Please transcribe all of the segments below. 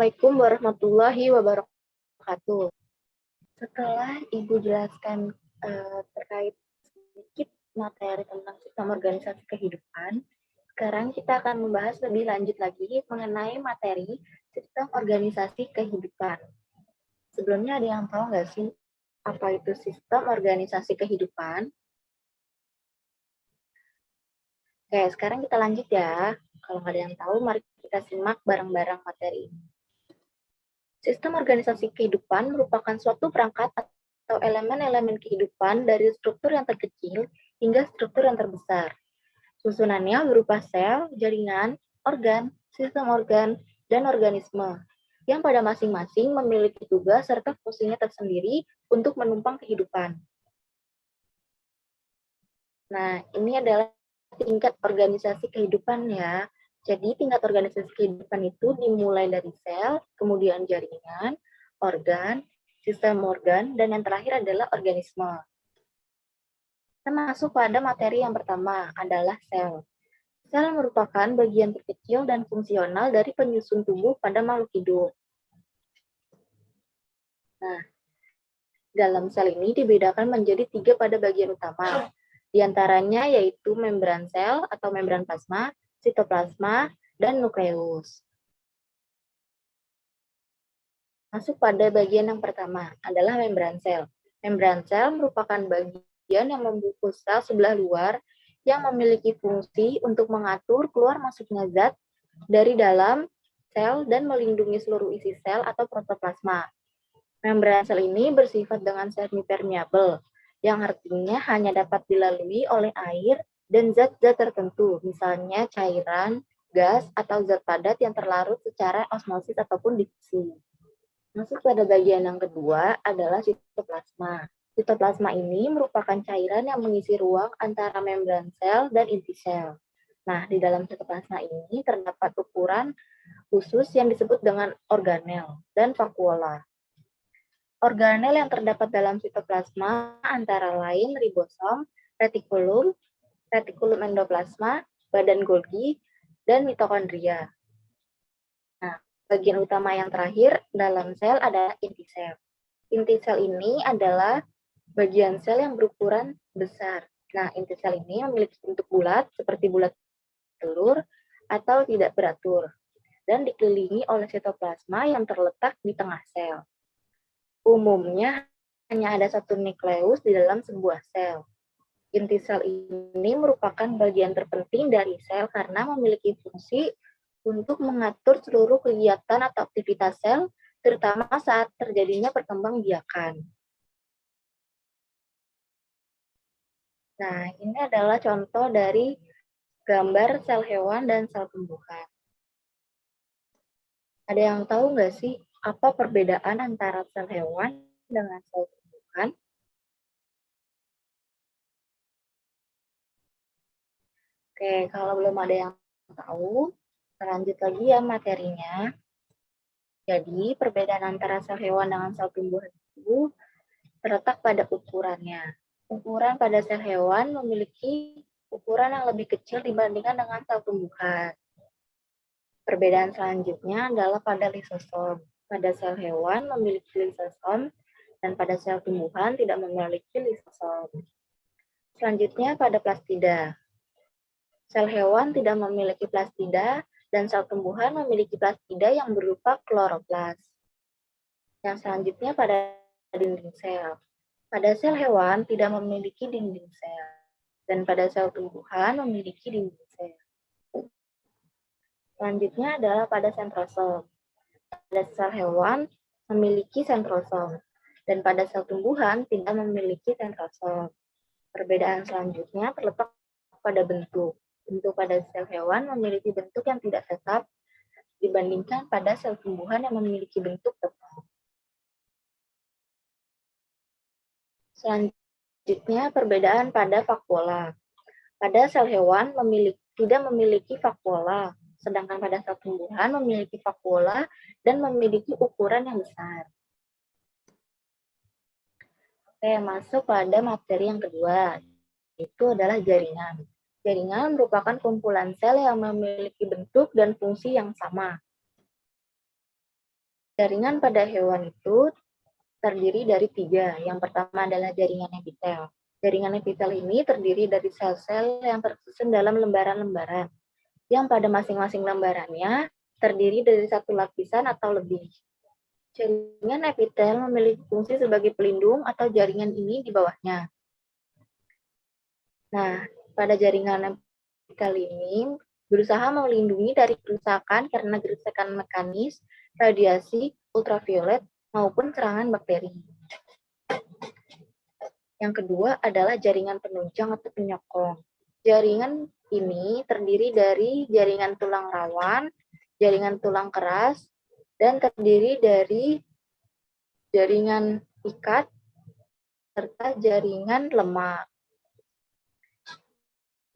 Assalamualaikum warahmatullahi wabarakatuh. Setelah Ibu jelaskan terkait sedikit materi tentang sistem organisasi kehidupan, sekarang kita akan membahas lebih lanjut lagi mengenai materi sistem organisasi kehidupan. Sebelumnya ada yang tahu nggak sih apa itu sistem organisasi kehidupan? Oke, sekarang kita lanjut ya. Kalau nggak ada yang tahu, mari kita simak bareng-bareng materi ini. Sistem organisasi kehidupan merupakan suatu perangkat atau elemen-elemen kehidupan dari struktur yang terkecil hingga struktur yang terbesar. Susunannya berupa sel, jaringan, organ, sistem organ, dan organisme, yang pada masing-masing memiliki tugas serta fungsinya tersendiri untuk menumpang kehidupan. Nah, ini adalah tingkat organisasi kehidupan ya. Jadi tingkat organisasi kehidupan itu dimulai dari sel, kemudian jaringan, organ, sistem organ, dan yang terakhir adalah organisme. Kita masuk pada materi yang pertama, adalah sel. Sel merupakan bagian terkecil dan fungsional dari penyusun tubuh pada makhluk hidup. Nah, dalam sel ini dibedakan menjadi 3 pada bagian utama. Di antaranya yaitu membran sel atau membran plasma, sitoplasma, dan nukleus. Masuk pada bagian yang pertama, adalah membran sel. Membran sel merupakan bagian yang membungkus sel sebelah luar yang memiliki fungsi untuk mengatur keluar masuknya zat dari dalam sel dan melindungi seluruh isi sel atau protoplasma. Membran sel ini bersifat dengan semi-permeabel, yang artinya hanya dapat dilalui oleh air dan zat-zat tertentu, misalnya cairan, gas, atau zat padat yang terlarut secara osmosis ataupun difusi. Masuk pada bagian yang kedua adalah sitoplasma. Sitoplasma ini merupakan cairan yang mengisi ruang antara membran sel dan inti sel. Nah, di dalam sitoplasma ini terdapat ukuran khusus yang disebut dengan organel dan vakuola. Organel yang terdapat dalam sitoplasma antara lain ribosom, retikulum, retikulum endoplasma, badan Golgi, dan mitokondria. Nah, bagian utama yang terakhir dalam sel adalah inti sel. Inti sel ini adalah bagian sel yang berukuran besar. Nah, inti sel ini memiliki bentuk bulat seperti bulat telur atau tidak beratur dan dikelilingi oleh sitoplasma yang terletak di tengah sel. Umumnya hanya ada satu nukleus di dalam sebuah sel. Inti sel ini merupakan bagian terpenting dari sel karena memiliki fungsi untuk mengatur seluruh kegiatan atau aktivitas sel, terutama saat terjadinya perkembangbiakan. Nah, ini adalah contoh dari gambar sel hewan dan sel tumbuhan. Ada yang tahu nggak sih apa perbedaan antara sel hewan dengan sel tumbuhan? Oke, kalau belum ada yang tahu, lanjut lagi ya materinya. Jadi, perbedaan antara sel hewan dengan sel tumbuhan itu terletak pada ukurannya. Ukuran pada sel hewan memiliki ukuran yang lebih kecil dibandingkan dengan sel tumbuhan. Perbedaan selanjutnya adalah pada lisosom. Pada sel hewan memiliki lisosom dan pada sel tumbuhan tidak memiliki lisosom. Selanjutnya pada plastida. Sel hewan tidak memiliki plastida dan sel tumbuhan memiliki plastida yang berupa kloroplas. Yang selanjutnya pada dinding sel. Pada sel hewan tidak memiliki dinding sel dan pada sel tumbuhan memiliki dinding sel. Selanjutnya adalah pada sentrosom. Pada sel hewan memiliki sentrosom dan pada sel tumbuhan tidak memiliki sentrosom. Perbedaan selanjutnya terletak pada bentuk. Bentuk pada sel hewan memiliki bentuk yang tidak tetap dibandingkan pada sel tumbuhan yang memiliki bentuk tetap. Selanjutnya, perbedaan pada vakuola. Pada sel hewan tidak memiliki vakuola, sedangkan pada sel tumbuhan memiliki vakuola dan memiliki ukuran yang besar. Oke, masuk pada materi yang kedua, itu adalah jaringan. Jaringan merupakan kumpulan sel yang memiliki bentuk dan fungsi yang sama. Jaringan pada hewan itu terdiri dari 3. Yang pertama adalah jaringan epitel. Jaringan epitel ini terdiri dari sel-sel yang tersusun dalam lembaran-lembaran, yang pada masing-masing lembarannya terdiri dari 1 lapisan atau lebih. Jaringan epitel memiliki fungsi sebagai pelindung atau jaringan ini di bawahnya. Nah, pada jaringan epitel ini berusaha melindungi dari kerusakan karena gesekan mekanis, radiasi, ultraviolet, maupun serangan bakteri. Yang kedua adalah jaringan penunjang atau penyokong. Jaringan ini terdiri dari jaringan tulang rawan, jaringan tulang keras, dan terdiri dari jaringan ikat, serta jaringan lemak.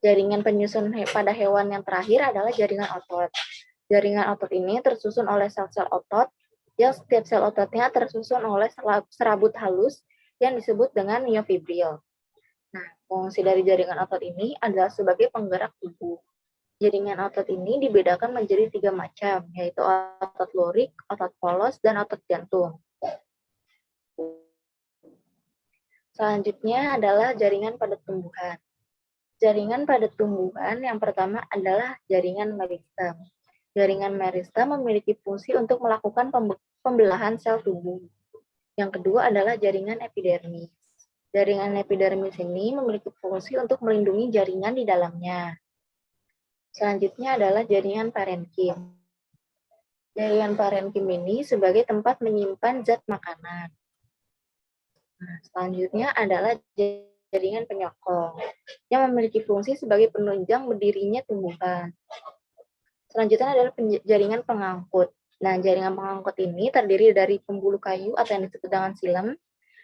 Jaringan penyusun pada hewan yang terakhir adalah jaringan otot. Jaringan otot ini tersusun oleh sel-sel otot, yang setiap sel ototnya tersusun oleh serabut halus yang disebut dengan miofibril. Nah, fungsi dari jaringan otot ini adalah sebagai penggerak tubuh. Jaringan otot ini dibedakan menjadi 3 macam, yaitu otot lurik, otot polos, dan otot jantung. Selanjutnya adalah jaringan pada tumbuhan. Jaringan pada tumbuhan yang pertama adalah jaringan meristem. Jaringan meristem memiliki fungsi untuk melakukan pembelahan sel tubuh. Yang kedua adalah jaringan epidermis. Jaringan epidermis ini memiliki fungsi untuk melindungi jaringan di dalamnya. Selanjutnya adalah jaringan parenkim. Jaringan parenkim ini sebagai tempat menyimpan zat makanan. Nah, selanjutnya adalah jaringan penyokong yang memiliki fungsi sebagai penunjang berdirinya tumbuhan. Selanjutnya adalah jaringan pengangkut. Nah, jaringan pengangkut ini terdiri dari pembuluh kayu atau yang disebut dengan silem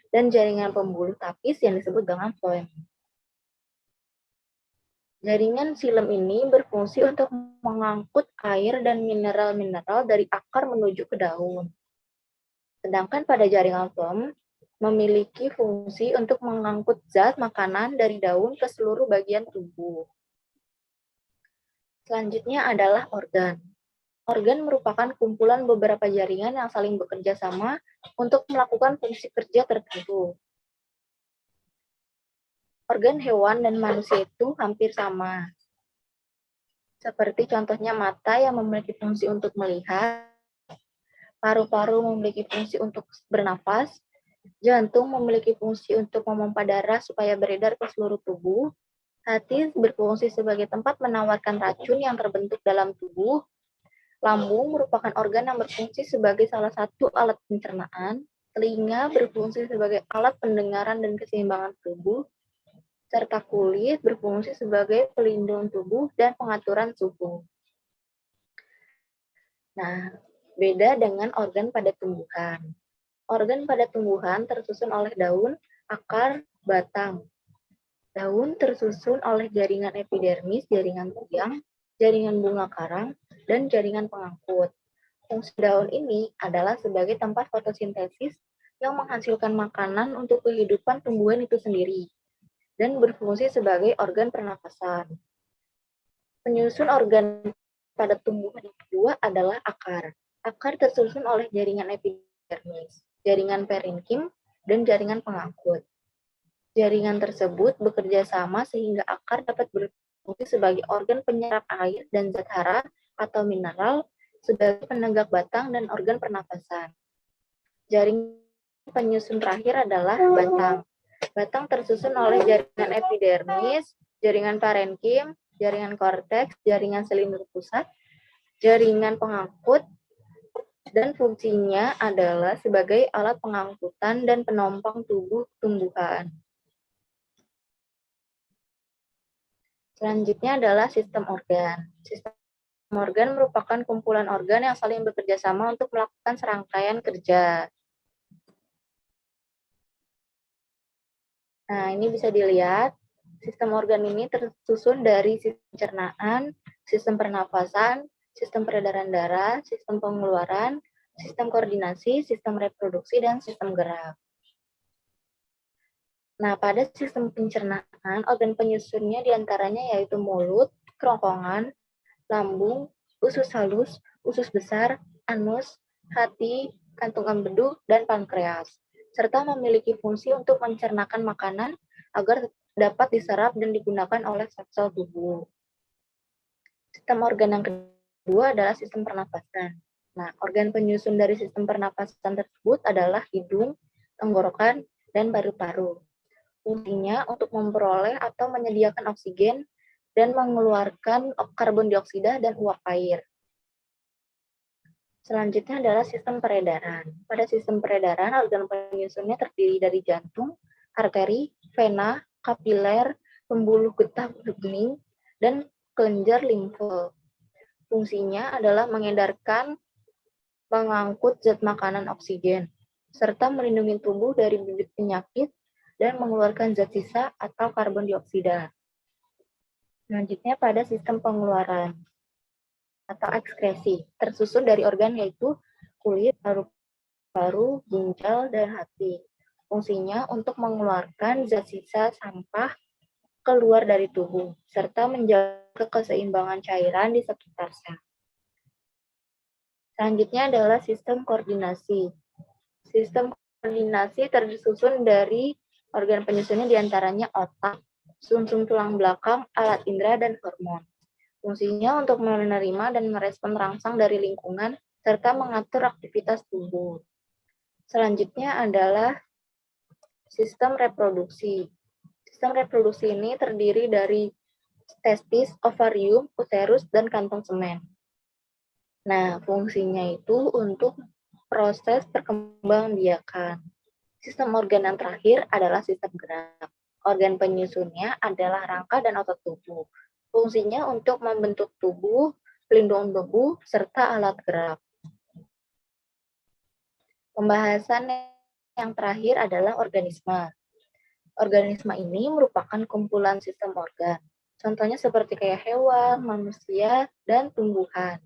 dan jaringan pembuluh tapis yang disebut dengan floem. Jaringan silem ini berfungsi untuk mengangkut air dan mineral-mineral dari akar menuju ke daun. Sedangkan pada jaringan floem memiliki fungsi untuk mengangkut zat makanan dari daun ke seluruh bagian tubuh. Selanjutnya adalah organ. Organ merupakan kumpulan beberapa jaringan yang saling bekerja sama untuk melakukan fungsi kerja tertentu. Organ hewan dan manusia itu hampir sama. Seperti contohnya mata yang memiliki fungsi untuk melihat, paru-paru memiliki fungsi untuk bernapas, jantung memiliki fungsi untuk memompa darah supaya beredar ke seluruh tubuh, hati berfungsi sebagai tempat menawarkan racun yang terbentuk dalam tubuh, lambung merupakan organ yang berfungsi sebagai salah satu alat pencernaan, telinga berfungsi sebagai alat pendengaran dan keseimbangan tubuh, serta kulit berfungsi sebagai pelindung tubuh dan pengaturan suhu. Nah, beda dengan organ pada tumbuhan. Organ pada tumbuhan tersusun oleh daun, akar, batang. Daun tersusun oleh jaringan epidermis, jaringan tiang, jaringan bunga karang, dan jaringan pengangkut. Fungsi daun ini adalah sebagai tempat fotosintesis yang menghasilkan makanan untuk kehidupan tumbuhan itu sendiri, dan berfungsi sebagai organ pernapasan. Penyusun organ pada tumbuhan yang kedua adalah akar. Akar tersusun oleh jaringan epidermis, jaringan parenkim, dan jaringan pengangkut. Jaringan tersebut bekerja sama sehingga akar dapat berfungsi sebagai organ penyerap air dan zat hara atau mineral, sebagai penegak batang dan organ pernapasan. Jaringan penyusun terakhir adalah batang. Batang tersusun oleh jaringan epidermis, jaringan parenkim, jaringan korteks, jaringan selindur pusat, jaringan pengangkut, dan fungsinya adalah sebagai alat pengangkutan dan penopang tubuh tumbuhan. Selanjutnya adalah sistem organ. Sistem organ merupakan kumpulan organ yang saling bekerja sama untuk melakukan serangkaian kerja. Nah, ini bisa dilihat, sistem organ ini tersusun dari sistem pencernaan, sistem pernapasan, sistem peredaran darah, sistem pengeluaran, sistem koordinasi, sistem reproduksi, dan sistem gerak. Nah, pada sistem pencernaan, organ penyusunnya diantaranya yaitu mulut, kerongkongan, lambung, usus halus, usus besar, anus, hati, kantung empedu, dan pankreas, serta memiliki fungsi untuk mencernakan makanan agar dapat diserap dan digunakan oleh sel-sel tubuh. Sistem organ yang kedua adalah sistem pernapasan. Nah, organ penyusun dari sistem pernapasan tersebut adalah hidung, tenggorokan, dan paru-paru. Fungsinya untuk memperoleh atau menyediakan oksigen dan mengeluarkan karbon dioksida dan uap air. Selanjutnya adalah sistem peredaran. Pada sistem peredaran, organ penyusunnya terdiri dari jantung, arteri, vena, kapiler, pembuluh getah bening, dan kelenjar limfe. Fungsinya adalah mengedarkan, mengangkut zat makanan oksigen, serta melindungi tubuh dari bibit penyakit dan mengeluarkan zat sisa atau karbon dioksida. Selanjutnya pada sistem pengeluaran atau ekskresi, tersusun dari organ yaitu kulit, paru-paru, ginjal, dan hati. Fungsinya untuk mengeluarkan zat sisa sampah keluar dari tubuh, serta menjaga keseimbangan cairan di sekitar sel. Selanjutnya adalah sistem koordinasi. Sistem koordinasi tersusun dari organ penyusunnya diantaranya otak, sumsum tulang belakang, alat indera, dan hormon. Fungsinya untuk menerima dan merespon rangsang dari lingkungan, serta mengatur aktivitas tubuh. Selanjutnya adalah sistem reproduksi. Sistem reproduksi ini terdiri dari testis, ovarium, uterus, dan kantong semen. Nah, fungsinya itu untuk proses perkembangbiakan. Sistem organ yang terakhir adalah sistem gerak. Organ penyusunnya adalah rangka dan otot tubuh. Fungsinya untuk membentuk tubuh, pelindung tubuh, serta alat gerak. Pembahasan yang terakhir adalah organisme. Organisme ini merupakan kumpulan sistem organ. Contohnya seperti kayak hewan, manusia, dan tumbuhan.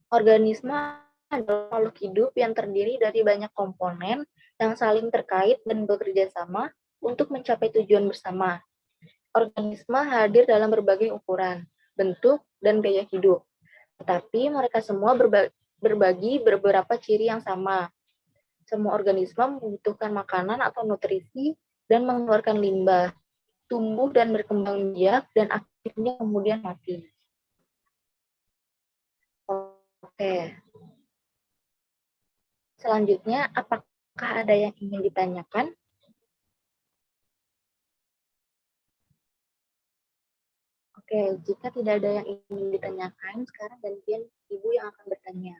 Organisme adalah makhluk hidup yang terdiri dari banyak komponen yang saling terkait dan bekerja sama untuk mencapai tujuan bersama. Organisme hadir dalam berbagai ukuran, bentuk, dan gaya hidup. Tetapi mereka semua berbagi beberapa ciri yang sama. Semua organisme membutuhkan makanan atau nutrisi dan mengeluarkan limbah, tumbuh dan berkembang biak, dan akhirnya kemudian mati. Oke. Selanjutnya, apakah ada yang ingin ditanyakan? Oke, jika tidak ada yang ingin ditanyakan, sekarang gantian Ibu yang akan bertanya.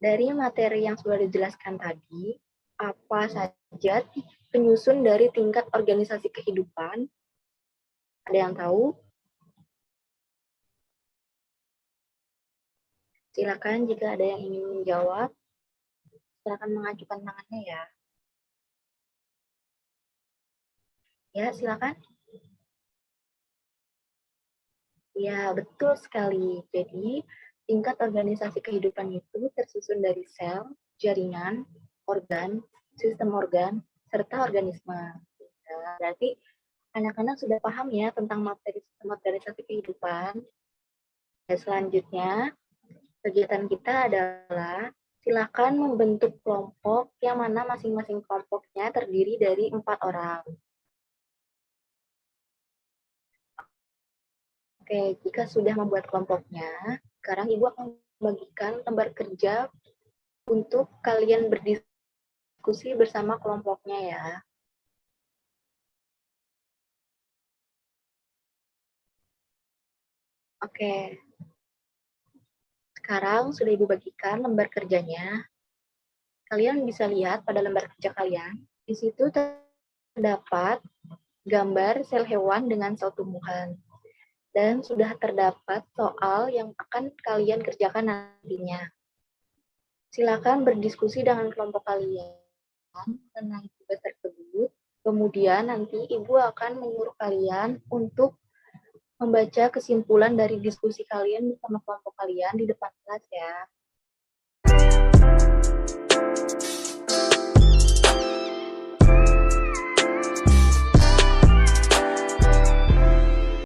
Dari materi yang sudah dijelaskan tadi, apa saja penyusun dari tingkat organisasi kehidupan? Ada yang tahu? Silakan jika ada yang ingin menjawab, silakan mengajukan tangannya ya. Ya, silakan. Ya, betul sekali. Jadi, tingkat organisasi kehidupan itu tersusun dari sel, jaringan, organ, sistem organ, serta organisme. Nah, berarti anak-anak sudah paham ya tentang materi sistem organisasi kehidupan. Dan selanjutnya, kegiatan kita adalah silakan membentuk kelompok yang mana masing-masing kelompoknya terdiri dari 4 orang. Oke, jika sudah membuat kelompoknya, sekarang Ibu akan membagikan lembar kerja untuk kalian berdiskusi bersama kelompoknya ya. Oke, sekarang sudah Ibu bagikan lembar kerjanya. Kalian bisa lihat pada lembar kerja kalian, di situ terdapat gambar sel hewan dengan sel tumbuhan. Dan sudah terdapat soal yang akan kalian kerjakan nantinya. Silakan berdiskusi dengan kelompok kalian mengenai tugas tersebut. Kemudian nanti Ibu akan menyuruh kalian untuk membaca kesimpulan dari diskusi kalian bersama kelompok kalian di depan kelas ya.